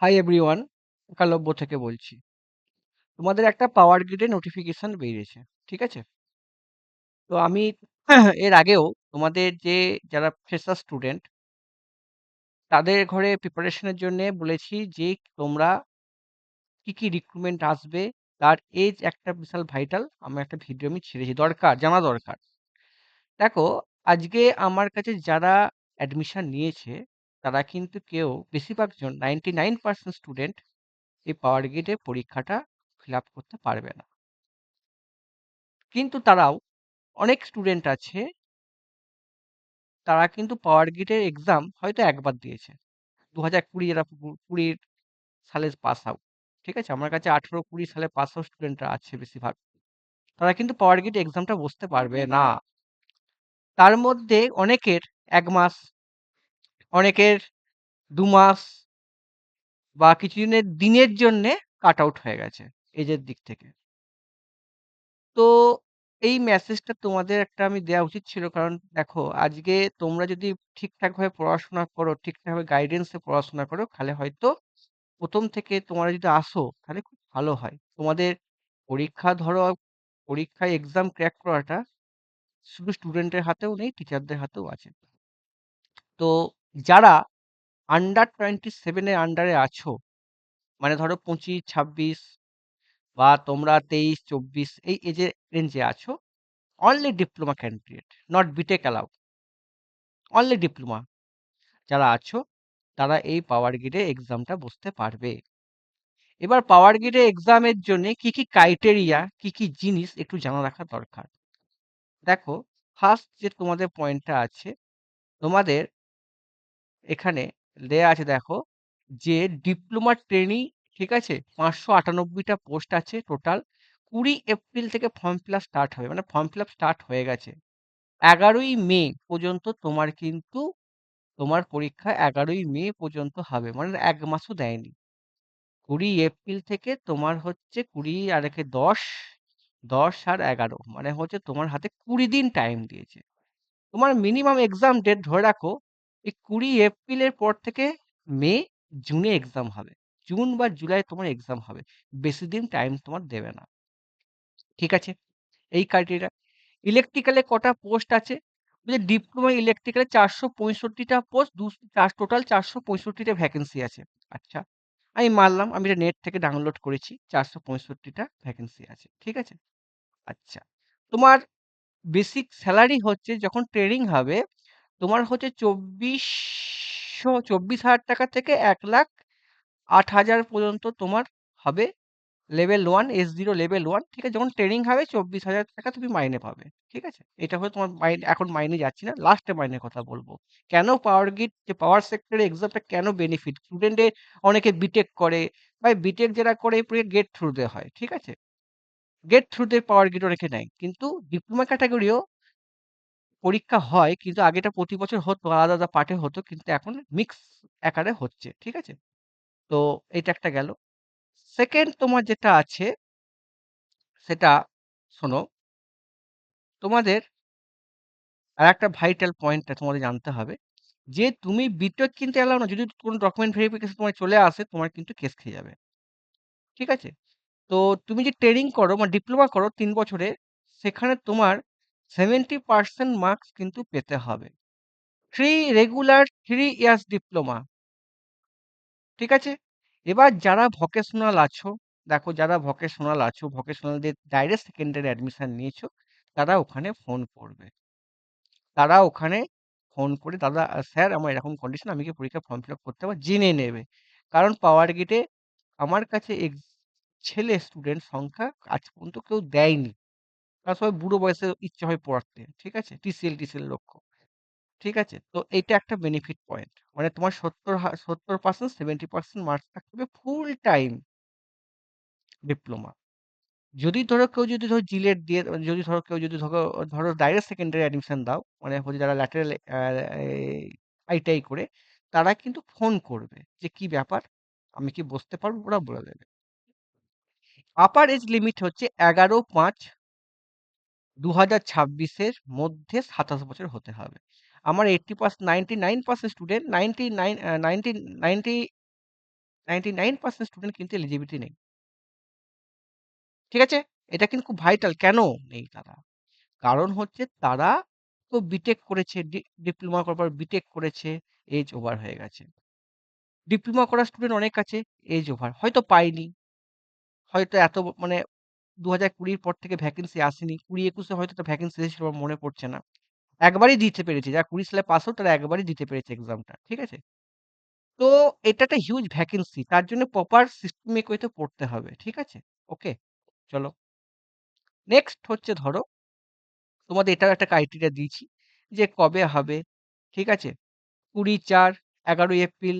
Hi everyone, Ekalavya থেকে বলছি। তোমাদের একটা পাওয়ার গ্রিডের নোটিফিকেশন বেরিয়েছে, ঠিক আছে? তো আমি এর আগেও তোমাদের যারা ফ্রেশার স্টুডেন্ট তাদের ঘরে প্রিপারেশনের জন্য বলেছি যে তোমরা কি কি রিক্রুটমেন্ট আসবে, তার এজ একটা বিশাল ভাইটাল। আমার একটা ভিডিও আমি ছেড়েছি, দরকার জানা দরকার। দেখো, আজকে আমার কাছে যারা অ্যাডমিশন নিয়েছে তারা কিন্তু কেউ বেশিরভাগ জন 99% স্টুডেন্ট এই পাওয়ার গ্রিডে পরীক্ষাটা ফিল আপ করতে পারবে না। কিন্তু তারাও অনেক স্টুডেন্ট আছে, তারা কিন্তু পাওয়ার গ্রিডের এক্সাম হয়তো একবার দিয়েছে। 2020 যারা 20 সালে পাস আউট, ঠিক আছে? আমার কাছে 18-20 সালে পাস আউট স্টুডেন্টরা আছে বেশিরভাগ। তারা কিন্তু পাওয়ার গ্রিড এক্সামটা বসতে পারবে না। তার মধ্যে অনেকের 1 মাস, অনেকের 2 মাস বা কিছু দিনের জন্যে কাট আউট হয়ে গেছে এজের দিক থেকে। তো এই মেসেজটা তোমাদের একটা আমি দেওয়া উচিত ছিল, কারণ দেখো আজকে তোমরা যদি ঠিকঠাকভাবে পড়াশোনা করো, ঠিকঠাকভাবে গাইডেন্সে পড়াশোনা করো, তাহলে হয়তো প্রথম থেকে তোমরা যদি আসো তাহলে খুব ভালো হয়। তোমাদের পরীক্ষা ধরো, পরীক্ষায় এক্সাম ক্র্যাক করাটা শুধু স্টুডেন্টের হাতেও নেই, টিচারদের হাতেও আছে। তো যারা আন্ডার 27 এর আন্ডারে আছো, মানে ধরো 25-26 বা তোমরা 23-24 এই এজের রেঞ্জে আছো, only diploma candidate, not BTech allow, only diploma যারা আছো তারা এই পাওয়ার গ্রিডে এক্সামটা বসতে পারবে। এবার পাওয়ার গ্রিডে এক্সামের জন্য কি কি ক্রাইটেরিয়া, কি কি জিনিস একটু জানা রাখা দরকার। দেখো, ফার্স্ট যে তোমাদের পয়েন্টটা আছে, তোমাদের এখানে দেয়া আছে, দেখো যে ডিপ্লোমা ট্রেনি, ঠিক আছে? 598টা পোস্ট আছে টোটাল। 20 এপ্রিল থেকে ফর্ম ফিল আপ স্টার্ট হবে, মানে ফর্ম ফিল আপ স্টার্ট হয়ে গেছে। 11ই মে পর্যন্ত তোমার কিন্তু তোমার পরীক্ষা 11ই মে পর্যন্ত হবে, মানে 1 মাসও দেয়নি। 20 এপ্রিল থেকে তোমার হচ্ছে 20 আর একে 10, 10 আর 11, মানে হচ্ছে তোমার হাতে 20 দিন টাইম দিয়েছে। তোমার মিনিমাম এক্সাম ডেট ধরে রাখো, এই 20 এপ্রিলের পর থেকে মে, জুনে এক্সাম হবে। জুন বা জুলাই তোমার এক্সাম হবে, বেশি দিন টাইম তোমার দেবে না, ঠিক আছে? এই ক্রাইটেরিয়া। ইলেকট্রিক্যালে কটা পোস্ট আছে? বলছে ডিপ্লোমা ইলেকট্রিক্যালে 465টা পোস্ট, টোটাল 465টা ভ্যাকেন্সি আছে। আচ্ছা, আমি মানলাম, আমি এটা নেট থেকে ডাউনলোড করেছি, 465টা ভ্যাকেন্সি আছে, ঠিক আছে? আচ্ছা, তোমার বেসিক স্যালারি হচ্ছে, যখন ট্রেনিং হবে তোমার হচ্ছে 24,000 টাকা থেকে 1,08,000 পর্যন্ত তোমার হবে। লেভেল 1, S0 লেভেল 1, ঠিক আছে? যখন ট্রেনিং হবে 24,000 টাকা তুমি মাইনে পাবে, ঠিক আছে? এটা হলো তোমার মাইনে। এখন মাইনে যাচ্ছি না, লাস্টে মাইনের কথা বলবো। কেন পাওয়ার গ্রিড, যে পাওয়ার সেক্টরের এক্সামটা কেন বেনিফিট স্টুডেন্টের? অনেকে বিটেক করে, ভাই বিটেক যারা করে গেট থ্রুতে হয়, ঠিক আছে? গেট থ্রুতে পাওয়ার গ্রিড অনেকে নেয়, কিন্তু ডিপ্লোমা ক্যাটাগরিও পরীক্ষা হয়, কিন্তু আগে এটা প্রতি বছর হতো, আলাদা আলাদা পার্টে হতো, কিন্তু এখন মিক্স আকারে হচ্ছে, ঠিক আছে? তো এটা একটা গেল। সেকেন্ড তোমার যেটা আছে সেটা শোনো, তোমাদের আরেকটা ভাইটাল পয়েন্টটা তোমাদের জানতে হবে, যে তুমি বিটেক কিন্তু এলাও না, যদি কোনো ডকুমেন্ট ভেরিফিকেশন তোমার চলে আসে তোমার কিন্তু কেস খেয়ে যাবে, ঠিক আছে? তো তুমি যে ট্রেনিং করো বা ডিপ্লোমা করো 3 বছরে, সেখানে তোমার 70% মার্কস কিন্তু পেতে হবে। রেগুলার 3 ইয়ার্স ডিপ্লোমা, ঠিক আছে? এবার যারা ভোকেশনাল আছো, দেখো যারা ভোকেশনাল আছো, ভোকেশনালদের ডাইরেক্ট সেকেন্ডারি অ্যাডমিশন নিয়েছো, তারা ওখানে ফোন করবে। তারা ওখানে ফোন করে, দাদা স্যার আমার এরকম কন্ডিশন, আমি কি পরীক্ষা ফর্ম ফিল আপ করতে পারবো, জেনে নেবে। কারণ পাওয়ার গেটে আমার কাছে ছেলে স্টুডেন্ট সংখ্যা আজ পর্যন্ত কেউ দেয়নি, তারা সবাই বুড়ো বয়সে ইচ্ছে হয় পড়াতে, ঠিক আছে? টিসিএল লক্ষ্য, ঠিক আছে? তো এইটা একটা বেনিফিট পয়েন্ট, মানে তোমার 70%, 70% মার্কস থাকতে হবে ফুল টাইম ডিপ্লোমা। যদি ধরো কেউ যদি ধরো জিলেট দিয়ে, যদি ধরো কেউ যদি ধরো ধরো ডাইরেক্ট সেকেন্ডারি অ্যাডমিশন দাও, মানে হচ্ছে যারা ল্যাটারাল আইটিআই করে, তারা কিন্তু ফোন করবে যে কি ব্যাপার, আমি কি বসতে পারবো, ওরা বলে দেবে। আপার এজ লিমিট হচ্ছে 11-5-2026-এর মধ্যে 27 বছর হতে হবে। আমার 80%, 99% স্টুডেন্ট, 99 99% স্টুডেন্ট কিন্তু এলিজিবিলিটি নেই। ঠিক আছে? এটা কিন্তু খুব ভাইটাল। কেন নেই তারা? কারণ হচ্ছে তারা তো বিটেক করেছে, ডিপ্লোমা করার পর বিটেক করেছে, এজ ওভার হয়ে গেছে। ডিপ্লোমা করা স্টুডেন্ট অনেক আছে, এজ ওভার। হয়তো পায়নি, হয়তো এত মানে ২০২০ র পর থেকে ভ্যাকেন্সি আসেনি। ২০-২১ এ হয়তো একটা ভ্যাকেন্সি এসেছিল আমার মনে পড়ছে না। একবারই দিতে পেরেছে। যারা ২০ সালে পাস আউট তারা একবারই দিতে পেরেছে এক্সামটা। ঠিক আছে? তো এটা একটা হিউজ ভ্যাকেন্সি। তার জন্য প্রপার সিস্টেমিক ওয়েতে পড়তে হবে। ঠিক আছে? ওকে? চলো। নেক্সট হচ্ছে ধরো তোমাদের এটাও একটা ক্রাইটেরিয়া দিয়েছি যে কবে হবে। ঠিক আছে? ২০/৪, ১১ এপ্রিল,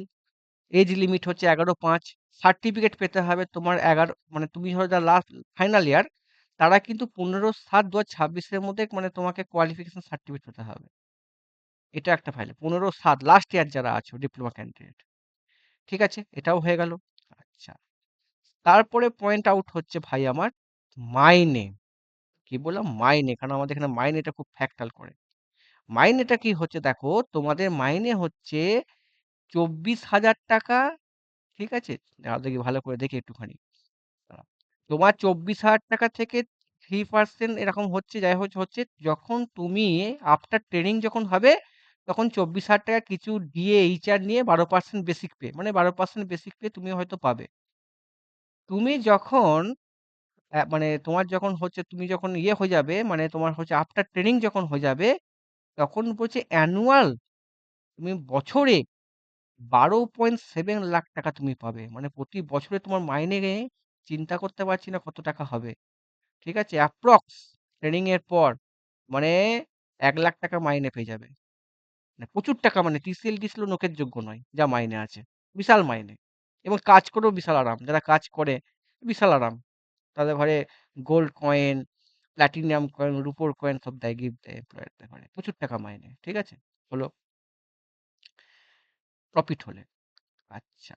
এজ লিমিট হচ্ছে ১১/৫। সার্টিফিকেট পেতে হবে তোমার মানে তুমি ধরো যারা লাস্ট ফাইনাল ইয়ার তারা কিন্তু ১৫/৭/২০২৬ এর মধ্যে মানে তোমাকে কোয়ালিফিকেশন সার্টিফিকেট পেতে হবে। এটা একটা ফাইল। ১৫/৭ লাস্ট ইয়ার যারা আছো ডিপ্লোমা ক্যান্ডিডেট। ঠিক আছে? এটাও হয়ে গেল। আচ্ছা। তারপরে পয়েন্ট আউট হচ্ছে ভাই আমার মাইনে। কি বললাম? মাইনে। কারণ আমাদের এখানে মাইনেটা খুব ফ্যাক্টাল করে। মাইনেটা কি হচ্ছে দেখো, তোমাদের মাইনে হচ্ছে ৳২৪,০০০। ঠিক আছে? দাঁড়াও দেখি ভালো করে দেখি একটুখানি। দাঁড়াও। তোমার ৳২৪,০০০ থেকে 3% এরকম হচ্ছে যাই হচ্ছে যখন তুমি আফটার ট্রেনিং যখন হবে তখন ৳২৪,০০০ কিছু ডিএ, এইচআর নিয়ে ১২% বেসিক পে মানে ১২% বেসিক পে তুমি হয়তো পাবে। তুমি যখন মানে তোমার যখন হচ্ছে তুমি যখন ইয়ে হয়ে যাবে মানে তোমার হচ্ছে আফটার ট্রেনিং যখন হয়ে যাবে তখন বলছে অ্যানুয়াল তুমি বছরে ১২.৭ লাখ টাকা তুমি পাবে। মানে প্রতি বছরে তোমার মাইনে চিন্তা করতে পারছি না কত টাকা হবে। ঠিক আছে? অ্যাপ্রক্স ট্রেনিং এর পর মানে ৳১,০০,০০০ মাইনে পেয়ে যাবে। মানে প্রচুর টাকা মানে টিসিএল নোকের যোগ্য নয়, যা মাইনে আছে। বিশাল মাইনে। এবং কাজ করেও বিশাল আরাম। যারা কাজ করে বিশাল আরাম। তাদের ঘরে গোল্ড কয়েন, প্লাটিনাম কয়েন, রুপোর কয়েন সব দেয়, গিফট দেয় এমপ্লয়ারদের ঘরে। প্রচুর টাকা মাইনে। ঠিক আছে? হলো প্রফিট হলে। আচ্ছা।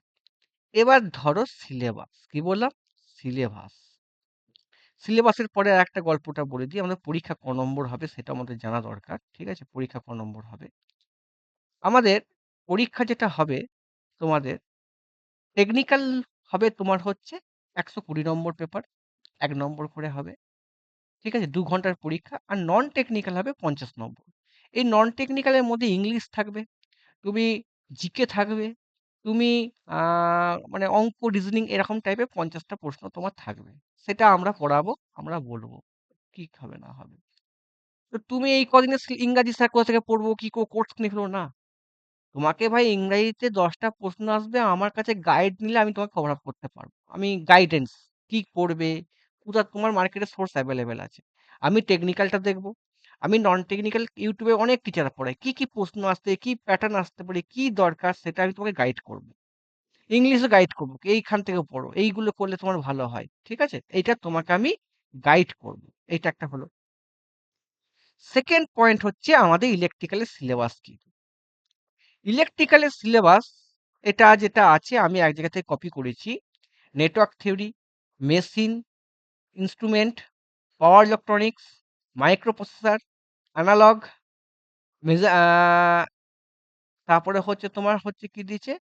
এবার ধরো সিলেবাস। কি বললাম? সিলেবাস। সিলেবাসের পরে আরেকটা গল্পটা বলে দিই। আমাদের পরীক্ষা ক নম্বর হবে সেটা আমাদের জানা দরকার। ঠিক আছে? পরীক্ষা ক নম্বর হবে। আমাদের পরীক্ষা যেটা হবে তোমাদের টেকনিক্যাল হবে তোমার হচ্ছে ১২০ নম্বর পেপার। ১ নম্বর করে হবে। ঠিক আছে? ২ ঘন্টার পরীক্ষা। আর নন টেকনিক্যাল হবে ৫০ নম্বর। এই নন টেকনিক্যাল এর মধ্যে ইংলিশ থাকবে, তুমি জিকে থাকবে, তুমি আ মানে অঙ্ক, রিজনিং এরকম টাইপের ৫০ টা প্রশ্ন তোমার থাকবে। সেটা আমরা পড়াবো, আমরা বলব। কি হবে না হবে। তো তুমি এই কদিনে ইংরাজি স্যার কোথা থেকে পড়বো, কি কোর্স নিয়ে ফেলবো না। তোমাকে ভাই ইংরেজিতে ১০ টা প্রশ্ন আসবে, আমার কাছে গাইড নিলে আমি তোমাকে কভার আপ করতে পারবো। আমি গাইডেন্স, কি করবে, তোমার মার্কেটে সোর্স এভেইলেবল আছে। আমি টেকনিক্যালটা দেখব। আমি নন টেকনিক্যাল YouTube এ অনেক টিচার পড়ায়। কি, কি প্রশ্ন আসতে, কি প্যাটার্ন আসতে পারে, কি দরকার সেটা আমি তোমাকে গাইড করব। ইংলিশে গাইড করব। এইখান থেকে পড়ো। এইগুলো করলে তোমার ভালো হয়। ঠিক আছে? এইটা তোমাকে আমি গাইড করব। এইটা একটা হলো। সেকেন্ড পয়েন্ট হচ্ছে আমাদের ইলেকট্রিক্যালের সিলেবাস কি? ইলেকট্রিক্যালের সিলেবাস এটা যেটা আছে আমি এক জায়গা থেকে কপি করেছি। Network theory, machine, instrument, power electronics, microprocessor, analog, মেজা আ তারপরে হচ্ছে তোমার হচ্ছে কি দিয়েছে?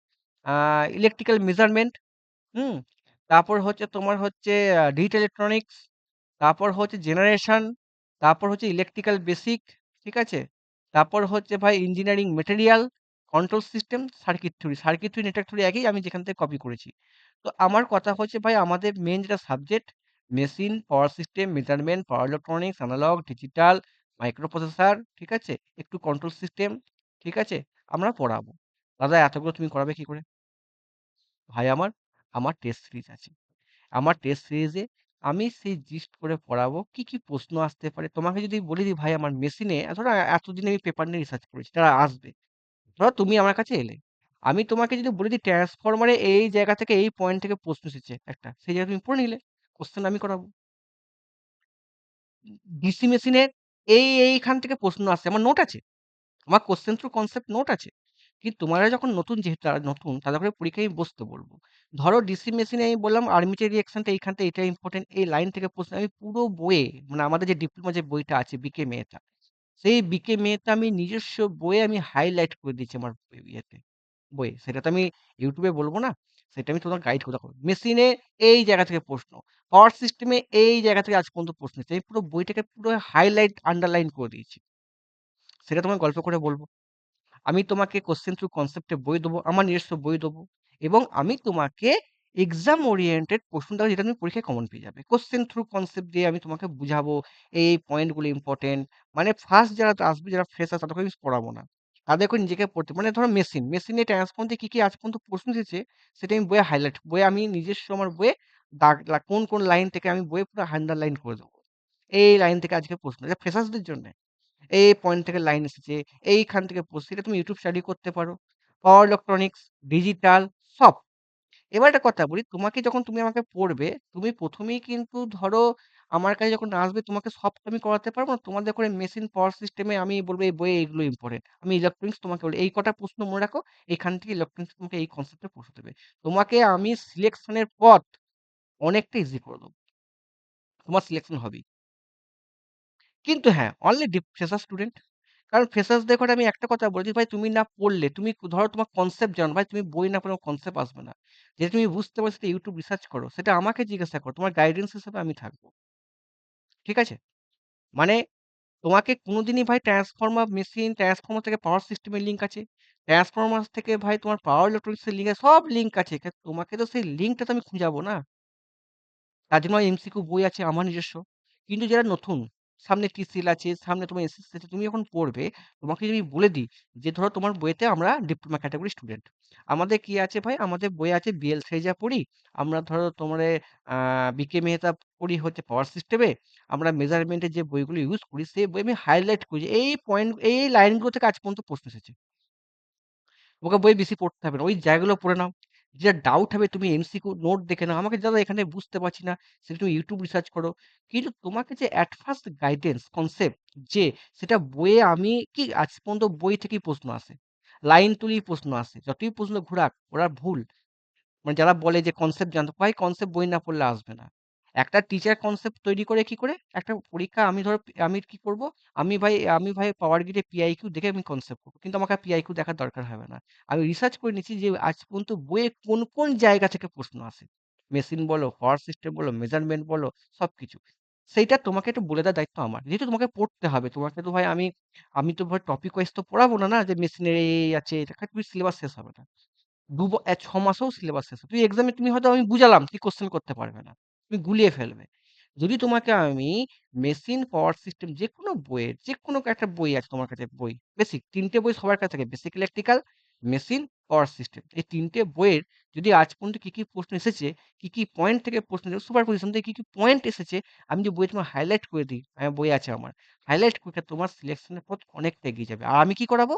আ ইলেকট্রিক্যাল মেজারমেন্ট, হুম? তারপর হচ্ছে তোমার হচ্ছে ডিজিটাল ইলেকট্রনিক্স, তারপর হচ্ছে জেনারেশন, তারপর হচ্ছে ইলেকট্রিক্যাল বেসিক, ঠিক আছে? তারপর হচ্ছে ভাই engineering material, control system, circuit theory. Circuit theory, network theory একই, আমি যেখান থেকে কপি করেছি। তো আমার কথা হচ্ছে ভাই আমাদের মেইন যেটা subject machine, power system, measurement, power electronics, analogue, digital, microprocessor, ঠিক আছে? একটু কন্ট্রোল সিস্টেম, ঠিক আছে? আমরা পড়াবো। দাদা এতগুলো তুমি করাবে কি করে? ভাই আমার টেস্ট সিরিজ আছে। আমার টেস্ট সিরিজে আমি সেই জিস্ট করে পড়াবো কি, কি প্রশ্ন আসতে পারে। তোমাকে যদি বলে দিই ভাই আমার মেশিনে ধরো এতদিন আমি পেপার নিয়ে রিসার্চ করেছি, তারা আসবে। ধরো তুমি আমার কাছে এলে। আমি তোমাকে যদি বলে দিই ট্রান্সফরমারে এই জায়গা থেকে এই পয়েন্ট থেকে প্রশ্ন এসেছে একটা। সেই জায়গায় তুমি পড়ে নিলে। কোয়েশ্চেন আমি করাবো। ডিসি মেশিনের এইখান থেকে প্রশ্ন আসছে। আমার নোট আছে। আমার কোয়েশ্চেন থ্রুগ কনসেপ্ট নোট আছে। কিন্তু তোমরা যখন নতুন যেহেতু তারা নতুন তাদের করে পরীক্ষায় আমি বসতে বলব। ধরো ডিসি মেশিনে আমি বললাম আর্মেচার রিঅ্যাকশনটা এইখানটা এটা ইম্পোর্টেন্ট এই লাইন থেকে প্রশ্ন আমি পুরো বইয়ে মানে আমাদের যে ডিপ্লোমা যে বইটা আছে বিকে মেহতা, সেই বিকে মেহতা আমি নিজস্ব বইয়ে আমি হাইলাইট করে দিয়েছি আমার ইয়েতে। বইয়ে। সেটা তো আমি YouTube এ বলব না। সেটা আমি তোমাকে গাইড করে দেখাবো। মেশিনে এই জায়গা থেকে প্রশ্ন, পাওয়ার সিস্টেমে এই জায়গা থেকে আজ পর্যন্ত প্রশ্ন এসেছে। আমি পুরো বইটাকে পুরো হাইলাইট, আন্ডারলাইন করে দিয়েছি। সেটা তোমাকে গল্প করে বলব। আমি তোমাকে কোয়েশ্চেন থ্রুগ কনসেপ্ট এর বই দেবো, আমার নিজস্ব বই দেবো এবং আমি তোমাকে এক্সাম ওরিয়েন্টেড প্রশ্ন দেবো যেটা তুমি পরীক্ষায় কমন পেয়ে যাবে। কোয়েশ্চেন থ্রুগ কনসেপ্ট দিয়ে আমি তোমাকে বুঝাবো এই পয়েন্টগুলো ইম্পর্টেন্ট। মানে ফার্স্ট যারা আসবে, যারা ফ্রেশার তাদেরকে আমি পড়াবো না। তাদেরকে নিজেকে পড়তে মানে ধরো মেশিনে ট্রান্সফর্ম দিয়ে কি, কি আজ পর্যন্ত প্রশ্ন এসেছে সেটা আমি বইয়ে হাইলাইট বইয়ে আমি নিজস্ব আমার বইয়ে কোন, কোন লাইন থেকে আমি বইয়ে পুরো আন্ডারলাইন করে দেবো। এই লাইন থেকে আজকে প্রশ্ন। এটা ফ্রেশার্সদের জন্য। এই পয়েন্ট থেকে লাইন এসেছে, এইখান থেকে পড়ছে। এটা তুমি YouTube স্টাডি করতে পারো। পাওয়ার ইলেকট্রনিক্স, ডিজিটাল সব। এবার একটা কথা বলি, তোমাকে যখন তুমি আমাকে পড়বে, তুমি ১ম এই কিন্তু ধরো আমার কাছে যখন আসবে তোমাকে সব তো আমি করাতে পারব না। তোমাদের করে মেশিন পাওয়ার সিস্টেমে আমি বলব এই বইয়ে এইগুলো ইম্পোর্টেন্ট। আমি ইলেকট্রনিক্স তোমাকে বলি এই কটা প্রশ্ন মনে রাখো, এখান থেকে ইলেকট্রনিক্স তোমাকে এই কনসেপ্টে প্রশ্ন দেবে। তোমাকে আমি সিলেকশনের পথ অনেকটা ইজি করে দেব। তোমার সিলেকশন হবেই। কিন্তু হ্যাঁ, অনলি ফ্রেশার স্টুডেন্ট। কারণ ফ্রেশার্সদের করে আমি একটা কথা বলেছি, ভাই তুমি না পড়লে, তুমি ধরো তোমার কনসেপ্ট জানো, ভাই তুমি বই না পড়লে কনসেপ্ট আসবে না। যেটা তুমি বুঝতে পারছো সেটা ইউটিউব রিসার্চ করো, সেটা আমাকে জিজ্ঞাসা করো, তোমার গাইডেন্স হিসেবে আমি থাকবো। ঠিক আছে? মানে তোমাকে কোনোদিনই ভাই ট্রান্সফর্মার থেকে পাওয়ার সিস্টেমের লিঙ্ক আছে। ট্রান্সফরমার থেকে ভাই তোমার পাওয়ার ইলেকট্রনিক্স এর লিঙ্ক আছে, সব লিঙ্ক আছে। তোমাকে তো সেই লিঙ্কটা তো আমি খুঁজাবো না। তার জন্য এমসিকিউ বই আছে আমার নিজস্ব। কিন্তু যারা নতুন, সামনে টিসিএল আছে, সামনে তোমার এসএসসি আছে, তুমি যখন পড়বে, তোমাকে যদি আমি বলে দিই যে ধরো তোমার বইতে আমরা ডিপ্লোমা ক্যাটাগরি স্টুডেন্ট। আমাদের কি আছে ভাই? আমাদের বই আছে বিএল সেজা পড়ি। আমরা ধরো তোমার বিকে মেহতা পড়ি হচ্ছে পাওয়ার সিস্টেমে। আমরা মেজারমেন্টের যে বইগুলো ইউজ করি, সেই বই আমি হাইলাইট করি যে এই পয়েন্ট এই লাইনগুলো থেকে আজ পর্যন্ত প্রশ্ন এসেছে। তোমাকে বই বেশি পড়তে হবে না। ওই জায়গাগুলো পড়ে নাও। যেটা ডাউট হবে তুমি এমসিকিউ নোট দেখে নাও। আমাকে দাদা এখানে বুঝতে পারছি না, সেটা তুমি YouTube রিসার্চ করো। কিন্তু তোমাকে যে এট ফার্স্ট গাইডেন্স কনসেপ্ট যে সেটা বইয়ে আমি কি আজ পর্যন্ত বই থেকেই প্রশ্ন আসে। লাইন তুলেই প্রশ্ন আসে। যতই প্রশ্ন ঘুরাক ওরা ভুল। মানে যারা বলে যে কনসেপ্ট জানতো, ভাই কনসেপ্ট বই না পড়লে আসবে না। একটা টিচার কনসেপ্ট তৈরি করে কি করে? একটা পরীক্ষা আমি ধরো আমি কি করব? আমি ভাই পাওয়ার গ্রিডে পিআইকিউ দেখে আমি কনসেপ্ট করব। কিন্তু আমাকে আর পিআইকিউ দেখার দরকার হবে না। আমি রিসার্চ করে নিচ্ছি যে আজ পর্যন্ত বইয়ে কোন, কোন জায়গা থেকে প্রশ্ন আসে। মেশিন বলো, পাওয়ার সিস্টেম বলো, মেজারমেন্ট বলো, সবকিছু। সেইটা তোমাকে একটু বলে দেওয়ার দায়িত্ব আমার। যেহেতু তোমাকে পড়তে হবে। তোমাকে তো ভাই আমি তো ভাই টপিক ওয়াইজ তো পড়াবো না, না যে মেশিনের এই আছে, এটা তুমি সিলেবাস শেষ হবে না। ৬ মাসেও সিলেবাস শেষ। তুই এক্সামে তুমি হয়তো আমি বুঝালাম, তুই কোয়েশ্চেন করতে পারবে না। তুমি গুলিয়ে ফেলবে। যদি তোমাকে আমি মেশিন পাওয়ার সিস্টেম যেকোনো বইয়ের যেকোনো একটা বই আছে তোমার কাছে বই, বেসিক ৩ টে বই সবার কাছে থাকে। Basic electrical, machine, power system. এই ৩ টে বইয়ের যদি আজ পর্যন্ত কি, কি প্রশ্ন এসেছে, কি, কি পয়েন্ট থেকে প্রশ্ন এসেছে, সুপারপজিশন থেকে কি, কি পয়েন্ট এসেছে, আমি যে বইয়ে তোমার হাইলাইট করে দিই, বই আছে আমার। হাইলাইট করে তোমার সিলেকশনের পথ অনেকটা এগিয়ে যাবে। আর আমি কি করাবো?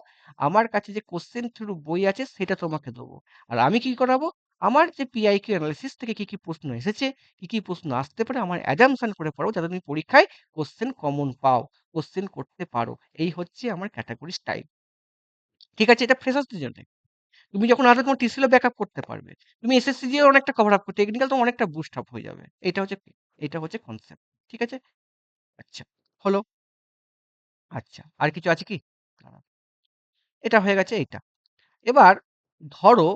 আমার কাছে যে কোয়েশ্চেন থ্রুগ বই আছে সেটা তোমাকে দেবো। আর আমি কি করাবো? আমার যে পিআইকিউ অ্যানালিসিস থেকে কি, কি প্রশ্ন এসেছে, কি, কি প্রশ্ন আসতে পারে আমার অ্যাজাম্পশন করে পড়াবো যাতে তুমি পরীক্ষায় কোয়েশ্চেন কমন পাও, কোয়েশ্চেন করতে পারো। এই হচ্ছে আমার ক্যাটেগরি স্টাইল। ঠিক আছে? এটা ফ্রেশার্সদের জন্যে। তুমি যখন আসবে তোমার টিসিএল ও ব্যাকআপ করতে পারবে। তুমি এসএসসি দিয়েও অনেকটা কভার আপ করতে টেকনিক্যাল তো অনেকটা বুস্ট আপ হয়ে যাবে। এটা হচ্ছে কনসেপ্ট। ঠিক আছে? আচ্ছা। হলো? আচ্ছা। আর কিছু আছে কি? দাঁড়াও। এটা হয়ে গেছে এইটা। এবার ধরো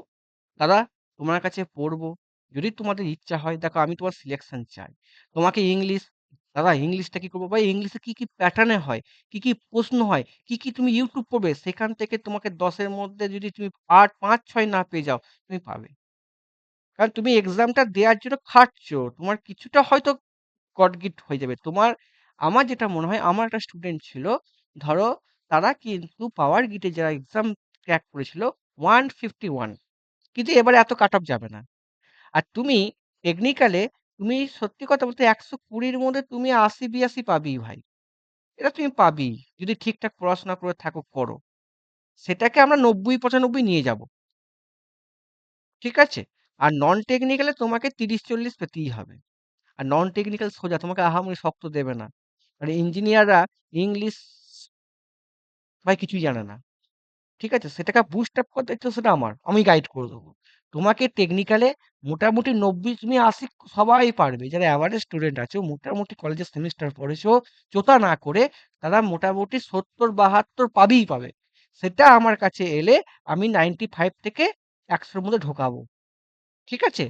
দাদা তোমার কাছে পড়বো। যদি তোমাদের ইচ্ছা হয় দেখো আমি তোমার সিলেকশন চাই। তোমাকে ইংলিশ, দাদা ইংলিশটা কি করবো? ভাই ইংলিশে কি, কি প্যাটার্নে হয়? কি, কি প্রশ্ন হয়? কি, কি তুমি YouTube পড়বে? সেখান থেকে তোমাকে ১০ এর মধ্যে যদি তুমি ৮, ৫, ৬ না পেয়ে যাও, তুমি পাবে। কারণ তুমি এক্সামটা দেওয়ার জন্য খাটছো। তোমার কিছুটা হয়তো গড গিফট হয়ে যাবে। আমার যেটা মনে হয় আমার একটা স্টুডেন্ট ছিল, ধরো তারা কিন্তু পাওয়ার গিটে যারা এক্সাম ক্র্যাক করেছিল 151, কিন্তু এবারে এত কাট অফ যাবে না। আর তুমি টেকনিক্যালে তুমি সত্যি কথা বলতে ১২০ র মধ্যে তুমি ৮০-৮২ পাবিই ভাই। এটা তুমি পাবিই। যদি ঠিকঠাক পড়াশোনা করে থাকো, করো। সেটাকে আমরা ৯০-৯৫ নিয়ে যাব। ঠিক আছে? আর নন টেকনিক্যালে তোমাকে ৩০-৪০ পেতেই হবে। আর নন টেকনিক্যাল সোজা তোমাকে আহামরি শক্ত দেবে না। আর ইঞ্জিনিয়াররা ইংলিশ ভাই কিছুই জানে না। ঠিক আছে? সেটাকে বুস্ট আপ করার দায়িত্ব সেটা আমার। আমি গাইড করে দেবো। তোমাকে টেকনিক্যালে মোটামুটি ৯০ তুমি ৮০ সবাই পারবে। যারা এভারেজ স্টুডেন্ট আছে, মোটামুটি কলেজের সেমিস্টার পড়েছো, চোতা না করে তারা মোটামুটি ৭০-৭২ পাবেই পাবে। সেটা আমার কাছে এলে আমি 95 থেকে 100 র মধ্যে ঢোকাবো। ঠিক আছে?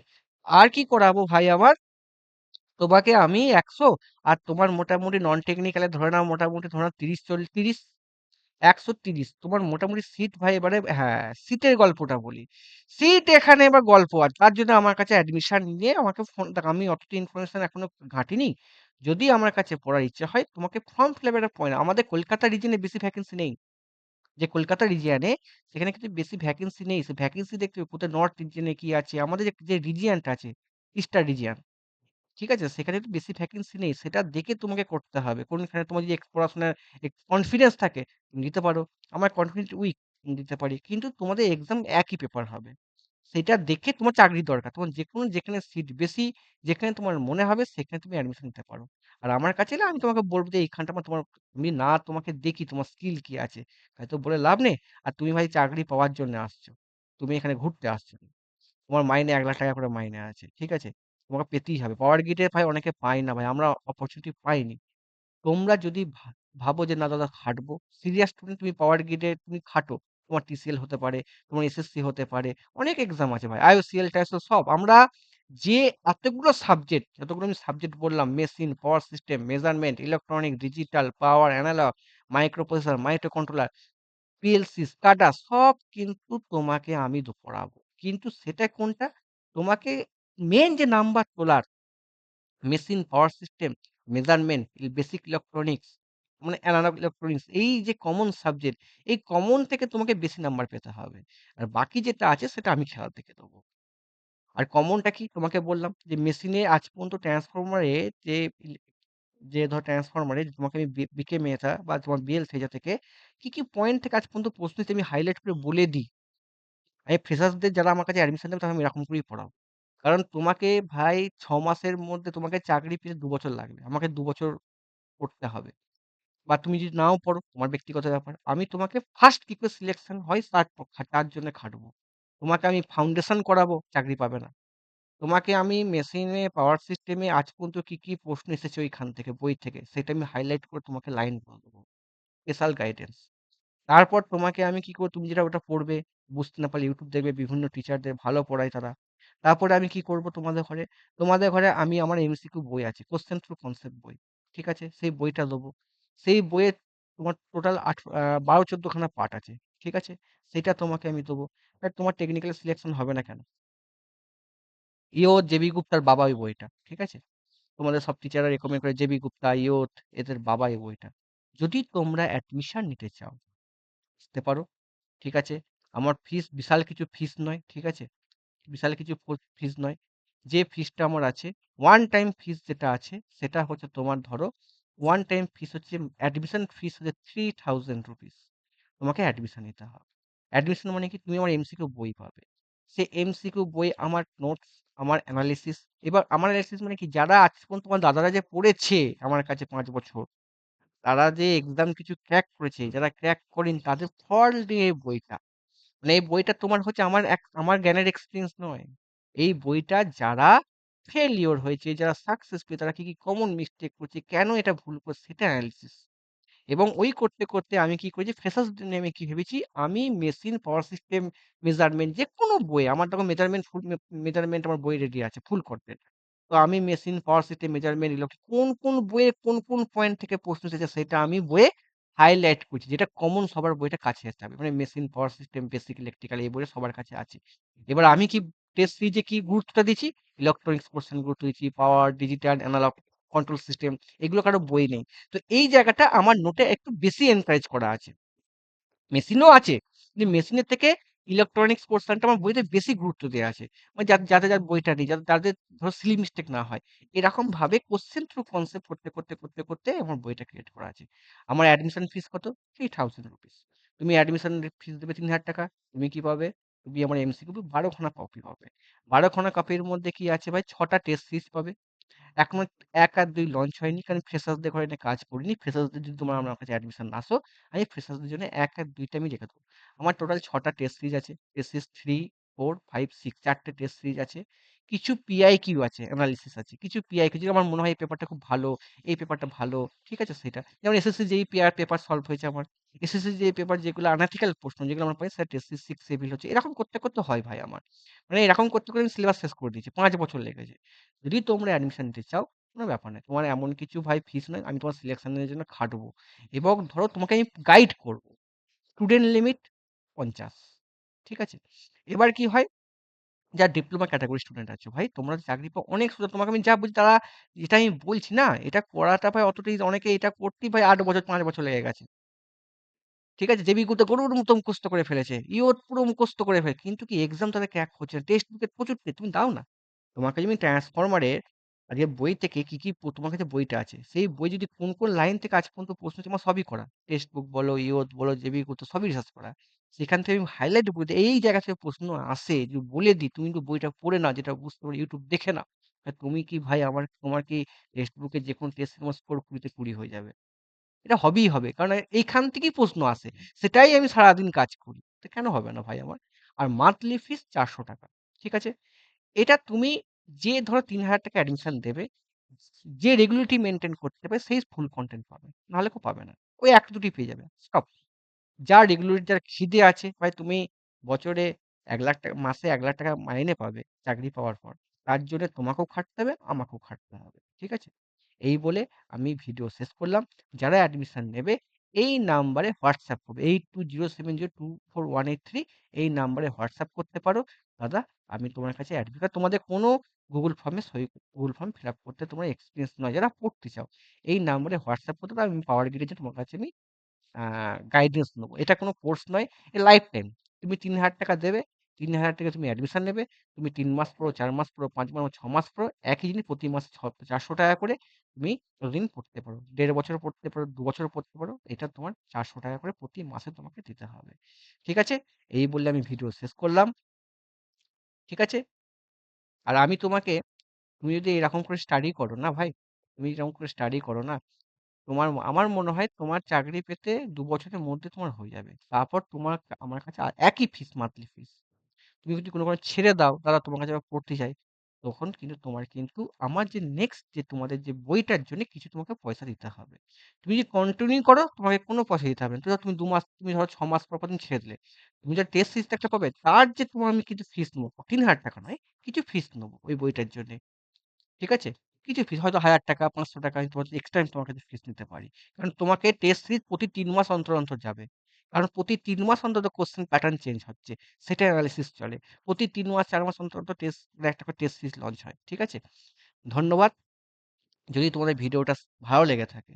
আর কি করাবো ভাই আমার? তোমাকে আমি 100, আর তোমার মোটামুটি নন টেকনিক্যালে ধরে নাও, মোটামুটি ধরে নাও 30 130 তোমার মোটামুটি সিট ভাই। এবারে হ্যাঁ, সিটের গল্পটা বলি। সিট এখানে এবার গল্প আছে। তার জন্য আমার কাছে অ্যাডমিশন নিয়ে আমাকে ফোন, দেখ আমি অতটা ইনফরমেশন এখনো ঘাঁটিনি। যদি আমার কাছে পড়ার ইচ্ছে হয়, তোমাকে ফর্ম ফিল আপের একটা পয়েন্ট, আমাদের কলকাতা রিজনে বেশি ভ্যাকেন্সি নেই। যে কলকাতা রিজিয়নে, সেখানে কিন্তু বেশি ভ্যাকেন্সি নেই। সে ভ্যাকেন্সি দেখতে হবে কোথায়, নর্থ রিজিয়নে কি আছে, আমাদের যে রিজিয়নটা আছে, ইস্টার্ন রিজিয়ন, ঠিক আছে? সেখানে একটু বেশি ভ্যাকেন্সি নেই। সেটা দেখে তোমাকে করতে হবে। কোনখানে তোমার যদি পড়াশোনার কনফিডেন্স থাকে, তুমি দিতে পারো। আমার কনফিডেন্স উইক, দিতে পারি। কিন্তু তোমাদের এক্সাম একই পেপার হবে। সেটা দেখে তোমার চাকরির দরকার। তোমার যেকোনো, যেখানে সিট বেশি, যেখানে তোমার মনে হবে সেখানে তুমি অ্যাডমিশন নিতে পারো। আর আমার কাছে এলে আমি তোমাকে বলব যে এইখানটা আমার তোমার, আমি না তোমাকে দেখি তোমার স্কিল কি আছে, তাই তো বলে লাভ নেই। আর তুমি ভাই চাকরি পাওয়ার জন্য আসছো। তুমি এখানে ঘুরতে আসছো না। তোমার মাইনে 1,00,000 টাকা করে মাইনে আছে। ঠিক আছে? তোমাকে পেতেই হবে। পাওয়ার গ্রিডে ভাই অনেকে পায় না ভাই। আমরা অপরচুনিটি পাইনি। তোমরা যদি ভাবো যে না দাদা খাটবো, সিরিয়াস স্টুডেন্ট, তুমি পাওয়ার গ্রিডে তুমি খাটো। তোমার টিসিএল হতে পারে, তোমার এসএসসি হতে পারে। অনেক এক্সাম আছে ভাই। আইওসিএল, টাইসেল সব। আমরা যে এতগুলো সাবজেক্ট, যতগুলো আমি সাবজেক্ট বললাম, machine, power system, measurement, electronic, digital, power, analog, microprocessor, microcontroller, PLC, SCADA, সব কিন্তু তোমাকে আমি পড়াবো। কিন্তু সেটা কোনটা? তোমাকে মেইন যে নাম্বার তোলার, machine, power system, measurement, basic electronics, মানে অ্যানালগ ইলেকট্রনিক্স, এই যে কমন সাবজেক্ট, এই কমন থেকে তোমাকে বেশি নাম্বার পেতে হবে। আর বাকি যেটা আছে সেটা আমি খেয়াল থেকে দেবো। আর কমনটা কি? তোমাকে বললাম যে মেশিনে আজ পর্যন্ত ট্রান্সফরমারে, যে যে ধর ট্রান্সফরমারে তোমাকে আমি বিকে মেথা বা তোমার বিএল থেজা থেকে কি পয়েন্ট থেকে আজ পর্যন্ত প্রশ্ন এসেছে আমি হাইলাইট করে বলে দিই। আমি ফ্রেশার্সদের যারা আমার কাছে অ্যাডমিশন নেবে, তাকে আমি এরকম করেই পড়াবো। কারণ তোমাকে ভাই ৬ মাসের মধ্যে তোমাকে চাকরি পেতে ২ বছর লাগবে। আমাকে ২ বছর পড়তে হবে। বা তুমি যদি নাও পড়ো, তোমার ব্যক্তিগত ব্যাপার। আমি তোমাকে ফার্স্ট কি করে সিলেকশন হয় তার জন্য খাটবো। তোমাকে আমি ফাউন্ডেশন করাবো, চাকরি পাবে না। তোমাকে আমি মেশিনে, পাওয়ার সিস্টেমে আজ পর্যন্ত কি প্রশ্ন এসেছে ওইখান থেকে, বই থেকে, সেটা আমি হাইলাইট করে তোমাকে লাইন বলে দেবো। Special guidance. তারপর তোমাকে আমি কি করব, তুমি যেটা ওটা পড়বে, বুঝতে না পারলে ইউটিউব দেখবে, বিভিন্ন টিচারদের ভালো পড়ায় তারা। তারপরে আমি কি করব তোমাদের ঘরে? তোমাদের ঘরে আমি আমার এমসিকিউ বই আছে, কোশ্চেন থ্রু কনসেপ্ট বই। ঠিক আছে? সেই বইটা দেবো। সেই বইয়ে তোমার টোটাল ১২-১৪ খানা পার্ট আছে। ঠিক আছে? সেটা তোমাকে আমি দেবো। আর তোমার টেকনিক্যাল সিলেকশন হবে না কেন? জেবি গুপ্তার বাবা ওই বইটা। ঠিক আছে? তোমাদের সব টিচাররা রেকমেন্ড করে, জেবি গুপ্তা, এদের বাবা এই বইটা। যদি তোমরা অ্যাডমিশন নিতে চাও, বুঝতে পারো। ঠিক আছে? আমার ফিস বিশাল কিছু ফিস নয়। ঠিক আছে? বিশাল কিছু ফিস নয়। যে ফিসটা আমার আছে, ওয়ান টাইম ফিস যেটা আছে, সেটা হচ্ছে তোমার ধরো, ওয়ান টাইম ফিস হচ্ছে, অ্যাডমিশন ফিস হচ্ছে 3000 রুপিস। তোমাকে অ্যাডমিশন নিতে হবে। অ্যাডমিশন মানে কি? তুমি আমার এমসিকিউ বই পাবে। সে এমসিকিউ বই, আমার নোটস, আমার অ্যানালিসিস। এবার আমার অ্যানালিসিস মানে কি? যারা আজ পর্যন্ত তোমার দাদারা যে পড়েছে আমার কাছে ৫ বছর, তারা যে এক্সাম কিছু ক্র্যাক করেছে, যারা ক্র্যাক করেনি তাদের ফল নিয়ে এই বইটা। মানে এই বইটা তোমার হচ্ছে আমার জ্ঞানের এক্সপেরিয়েন্স নয়। এই বইটা যারা ফেলিওর হয়েছে, যারা সাকসেস পেয়ে, তারা কি কমন মিস্টেক করছে, কেন এটা ভুল করছে, সেটা অ্যানালিসিস। এবং ওই করতে, করতে আমি কি করেছি, ফ্রেশার্সদের নিয়ে আমি কি ভেবেছি, আমি মেশিন, পাওয়ার সিস্টেম, মেজারমেন্ট, যেকোনো বই, আমার দেখো মেজারমেন্ট, ফুল মেজারমেন্ট আমার বই রেডি আছে, ফুল কন্টেন্ট। তো আমি মেশিন, পাওয়ার সিস্টেম, মেজারমেন্ট, কোন বইয়ে কোন পয়েন্ট থেকে প্রশ্ন এসেছে সেটা আমি বইয়ে হাইলাইট করছি, যেটা কমন সবার বইটা কাছে আসতে হবে। মানে machine, power system, basic electrical, এই বইটা সবার কাছে আছে। এবার আমি কি টেস্ট সিরিজে কি গুরুত্বটা দিচ্ছি, ইলেকট্রনিক্স পোর্শন গুরুত্ব দিচ্ছি, পাওয়ার, ডিজিটাল, অ্যানালগ, কন্ট্রোল সিস্টেম, এগুলো কারো বই নেই। তো এই জায়গাটা আমার নোটে একটু বেশি এনকারেজ করা আছে। মেশিনও আছে, কিন্তু মেশিনের থেকে ইলেকট্রনিক্স পোর্শনটা আমার বইতে বেশি গুরুত্ব দেওয়া আছে। মানে যাদের বইটা নেই, যাতে তাদের ধরো সিলি মিস্টেক না হয়। এরকম ভাবে কোশ্চেন থ্রু কনসেপ্ট করতে আমার বইটা ক্রিয়েট করা আছে। আমার অ্যাডমিশন ফিস কত? 3000 রুপিস। তুমি অ্যাডমিশন ফিস দেবে ৩,০০০ টাকা। তুমি কি পাবে? তুমি আমার এমসিকিউ ১২ খানা কপি পাবে। ১২ খানা কপির মধ্যে কি আছে ভাই? ৬টা টেস্ট সিরিজ পাবে। এখনো ১ আর ২ লঞ্চ হয়নি। কারণ ফ্রেশার্সদের ঘরে নিয়ে কাজ করিনি। ফ্রেশার্সদের যদি তোমরা আমার কাছে অ্যাডমিশন আসো, আমি ফ্রেশার্সদের জন্য ১ আর ২ টা আমি রেখে দেবো। আমার টোটাল ৬ টা টেস্ট সিরিজ আছে। টেস্ট সিরিজ 3, 4, 5, 6 4 টে টেস্ট সিরিজ আছে। কিছু পিআইকিউ আছে, অ্যানালিসিস আছে। কিছু পিআইকিউ যদি আমার মনে হয় এই পেপারটা খুব ভালো, এই পেপারটা ভালো, ঠিক আছে সেটা। যেমন এসএসসি যেই পেপার সলভ হয়েছে আমার। এসএসসি যে পেপার যেগুলো আনএথিক্যাল প্রশ্ন যেগুলো আমরা পাই সেটা টেস্ট সিরিজ 6 সেভিল হচ্ছে। এরকম করতে, করতে হয় ভাই আমার। মানে এরকম করতে, করতে আমি সিলেবাস শেষ করে দিয়েছি। 5 বছর লেগেছে। যদি তোমরা অ্যাডমিশন নিতে চাও, কোনো ব্যাপার নয়। তোমার এমন কিছু ভাই ফিস নয়, আমি তোমার সিলেকশনের জন্য খাটবো। এবং ধরো তোমাকে আমি গাইড করব। স্টুডেন্ট লিমিট 50, ঠিক আছে? এবার কি হয়? যারা ডিপ্লোমা ক্যাটাগরি স্টুডেন্ট আছো ভাই, তোমরা চাকরি পাও অনেক সুযোগ। তোমাকে আমি যা বলছি তারা, যেটা আমি বলছি না, এটা করাটা ভাই অতটাই, অনেকে এটা করতেই ভাই ৮ বছর ৫ বছর লেগে গেছে। ঠিক আছে? জেবিগুতে গরুর মতো মুখস্থ করে ফেলেছে। ইওত পুরো মুখস্থ করে কিন্তু কি এক্সাম তাদের ক্র্যাক হচ্ছে না। টেক্সট বুকে প্রচুর পেজ তুমি দাও না। তোমাকে যদি ট্রান্সফরমারের আজকে বই থেকে কি, কি তোমার কাছে বইটা আছে। সেই বই যদি কোন, কোন লাইন থেকে আজ পর্যন্ত প্রশ্ন তোমার সবই করা। টেক্সট বুক বলো, ইওত বলো, জেবিগুতো সবই রিসার্চ করা। সেখান থেকে আমি হাইলাইট বলে দিই, এই জায়গা থেকে প্রশ্ন আসে যদি বলে দিই, তুমি কিন্তু বইটা পড়ে নাও, যেটা বুঝতে পারো YouTube দেখে নাও। তুমি কি ভাই তোমার কি টেক্সট বুকে যেকোনো টেস্টে তোমার স্কোর 20 তে 20 হয়ে যাবে। এটা হবেই হবে। কারণ এইখান থেকেই প্রশ্ন আসে। সেটাই আমি সারাদিন কাজ করি। তো কেন হবে না ভাই আমার? আর মান্থলি ফিস ৳৪০০। ঠিক আছে? এটা তুমি যে ধরো ৳৩,০০০ অ্যাডমিশন দেবে, যে রেগুলারিটি মেইনটেইন করতে পারে সেই ফুল কনটেন্ট পাবে। নাহলে কেউ পাবে না। ওই ১ ২ টি পেয়ে যাবে। স্টপ। যার রেগুলারিটি, যার খিদে আছে, ভাই তুমি বছরে ৳১,০০,০০০ মাসে ৳১,০০,০০০ মাইনে পাবে চাকরি পাওয়ার পর। তার জন্য তোমাকেও খাটতে হবে, আমাকেও খাটতে হবে। ঠিক আছে? এই বলে আমি ভিডিও শেষ করলাম। যারা অ্যাডমিশন নেবে এই নাম্বারে হোয়াটসঅ্যাপ করবে। 8207024183 এই নাম্বারে হোয়াটসঅ্যাপ করতে পারো। দাদা আমি তোমার কাছে তোমাদের কোনো গুগল ফর্ম ফিল আপ করতে তোমার এক্সপেরিয়েন্স নয়। যারা পড়তে চাও এই নাম্বারে হোয়াটসঅ্যাপ করতে পারো। আমি পাওয়ার গ্রিডের জন্য তোমার কাছে আমি আ গাইডেন্স নেবো। এটা কোনো কোর্স নয়, এ লাইফ টাইম। তুমি ৳৩,০০০ দেবে, ৳৩,০০০ তুমি অ্যাডমিশন নেবে। তুমি ৩ মাস পড়ো, ৪ মাস পড়ো, ৫ মাস, ৬ মাস পড়ো। একই জিনিস প্রতি মাসে ৳৪০০ করে তুমি ততদিন পড়তে পারো। ১.৫ বছর পড়তে পারো, ২ বছর পড়তে পারো। এটা তোমার ৳৪০০ করে প্রতি মাসে তোমাকে দিতে হবে। ঠিক আছে? এই বলে আমি ভিডিও শেষ করলাম। ঠিক আছে? আর আমি তোমাকে, তুমি যদি এরকম করে স্টাডি করো না ভাই, তুমি এরকম করে স্টাডি করো না, আমার মনে হয় তোমার চাকরি পেতে ২ বছরের মধ্যে তোমার হয়ে যাবে। তারপর তোমার আমার কাছে একই ফিস, মান্থলি ফিস। তুমি যদি কোনো কারণে ছেড়ে দাও, দাদা তোমার কাছে আবার পড়তে চাই, তখন কিন্তু তোমার কিন্তু আমার যে নেক্সট যে তোমাদের যে বইটার জন্য কিছু তোমাকে পয়সা দিতে হবে। তুমি যদি কন্টিনিউ করো তোমাকে কোনো পয়সা দিতে হবে না। তো ধরো তুমি ২ মাস, তুমি ধরো ৬ মাস পর, পর তুমি ছেড়ে দিলে। তুমি যে টেস্ট সিরিজটা একটা পাবে, তার যে তোমার আমি কিছু ফিস নেবো, ৳৩,০০০ নয়, কিছু ফিস নেবো ওই বইটার জন্যে। ঠিক আছে? কিছু ফিস হয়তো ৳১,০০০, ৳৫০০ আমি তোমার এক্সট্রা আমি তোমার কাছে ফিস নিতে পারি। কারণ তোমাকে টেস্ট সিরিজ প্রতি ৩ মাস অন্তর, অন্তর যাবে। কারণ প্রতি ৩ মাস অন্তর কোয়েশ্চেন প্যাটার্ন চেঞ্জ হচ্ছে। সেটা এনালাইসিস চলে। প্রতি ৩ মাস ৪ মাস অন্তর, অন্তর একটা করে টেস্ট সিরিজ লঞ্চ হয়। ঠিক আছে? ধন্যবাদ। যদি তোমাদের ভিডিওটা ভালো লেগে থাকে,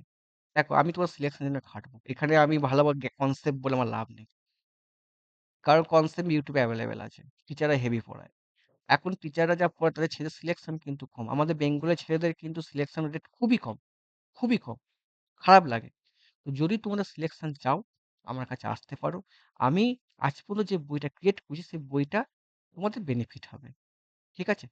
দেখো আমি তোমার সিলেকশন এর জন্য খাটবো। এখানে আমি ভালো কনসেপ্ট বলে আমার লাভ নেই। কারণ কনসেপ্ট YouTube এ এভেইলেবল আছে। টিচাররা হেভি পড়ায়। এখন টিচাররা যা পড়ায় তাদের ছেলেদের সিলেকশন কিন্তু কম। আমাদের বেঙ্গলের ছেলেদের কিন্তু সিলেকশন রেট খুবই কম, খুবই কম। খারাপ লাগে। তো যদি তোমাদের সিলেকশন চাও, আমার কাছে আসতে পারো। আমি আজ পর্যন্ত যে বইটা ক্রিয়েট করেছি, সেই বইটা তোমাদের বেনিফিট হবে। ঠিক আছে?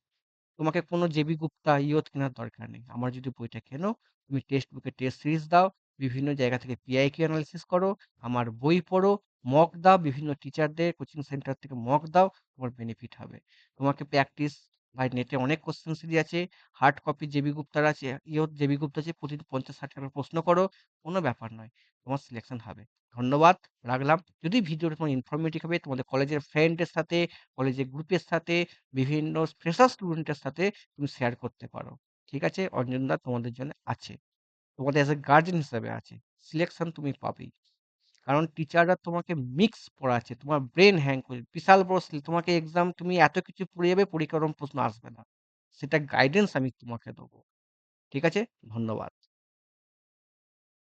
তোমাকে কোনো জেবি গুপ্তা, ইয়ত কেনার দরকার নেই। আমার যদি বইটা কেনো, তুমি টেক্সট বুকে টেস্ট সিরিজ দাও, বিভিন্ন জায়গা থেকে পিআইকিউ অ্যানালিসিস করো, আমার বই পড়ো, মক দাও, বিভিন্ন টিচারদের কোচিং সেন্টার থেকে মক দাও, তোমার বেনিফিট হবে। তোমাকে প্র্যাকটিস, ভাই নেটে অনেক কোশ্চেন সিরিজ আছে, হার্ড কপি জেবি গুপ্তার আছে, জেবি গুপ্তা আছে, প্রতিদিন ৫০-৬০ টাকার প্রশ্ন করো, কোনো ব্যাপার নয়। তোমার সিলেকশন হবে। ধন্যবাদ, রাখলাম। যদি ভিডিওটা তোমার ইনফরমেটিভ হবে, তোমাদের কলেজের ফ্রেন্ডের সাথে, কলেজের গ্রুপের সাথে, বিভিন্ন ফ্রেশার স্টুডেন্টের সাথে তুমি শেয়ার করতে পারো। ঠিক আছে? অঞ্জনদা তোমাদের জন্য আছে। তোমাদের অ্যাজ এ গার্ডিয়ান হিসেবে আছে। সিলেকশন তুমি পাবেই। কারণ টিচাররা তোমাকে মিক্স পড়াচ্ছে। তোমার ব্রেইন হ্যাং করে বিশাল বড় তোমাকে এক্সাম তুমি এত কিছু পড়ে যাবে, পরীক্ষার ওরকম প্রশ্ন আসবে না। সেটা গাইডেন্স আমি তোমাকে দেবো। ঠিক আছে? ধন্যবাদ।